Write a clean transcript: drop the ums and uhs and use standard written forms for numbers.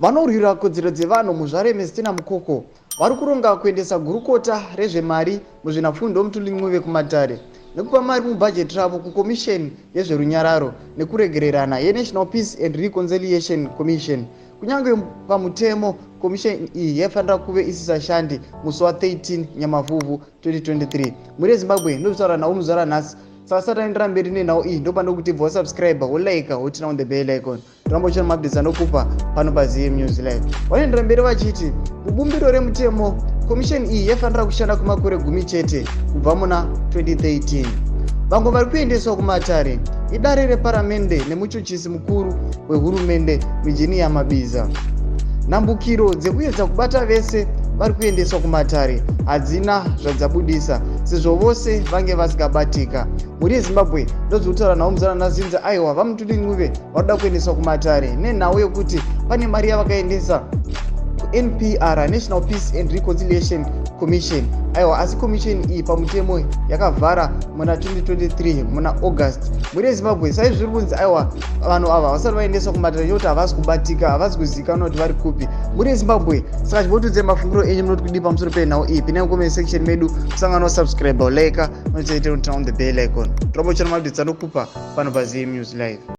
Vanorwira kodzero dzevanhu muzvare Mestina Mukoko vari kuronga kuendesa gurukota rezvemari muzvinafundo Mthuli Ncube kumatare nekupa mari mubhajeti ravo kukomisheni yezverunyararo nekuregererana yeNational Peace and Reconciliation Commission. Kunyange pamutemo komisheni iyi yaifanira kuve isisashandi musi wa13 Nyamavhuvhu 2023. Muri Zimbabwe ndozvitaura nawo muzvara nhasi. Saka sataendera mberi nenhau iyi ndopanda kuti bva wasubscribe wolike wotina on the bell icon. Torambochona mabhidzi anokupa pano paZM News Live. Wanoendera mberi vachiti mubumbiro remutemo komisheni iyi yaifanira kushanda kwemakore 10 chete kubva muna 2013. Vamwe vari kuendeswa kumatare idare reparamende nemuchuchisi mukuru wehurumende Virginia Mabiza. Nhambukiro dzekuedza kubata vese vari kuendeswa kumatare hadzina zvadzabudisa sezvo vose vange vasikabatika. Muri Zimbabwe ndozvitaura nawo muzana nazinza aiwa vaMthuli Ncube vanoda kuendeswa kumatare nenhau yekuti pane mari yavakaendesa NPR, National Peace and Reconciliation Commission. Aiwa, asi commission iyi pamutemo yakavhara muna 2023 muna August. Muri Zimbabwe saizvo zviri kunzi aiwa vanhu ava vasati vaendeswa kumatare nekuti havasi kubatika, havasi kuzivikanwa kuti vari kupi muri Zimbabwe. Saka chivotudze mafungiro enyu munoti kudii pamusoro penhau iyi. Pinai mucomment section medu, kusangana nosubscribe, like, nochaite on the bell icon. Torambochona mabhidzi anokupa pano paZM News Live.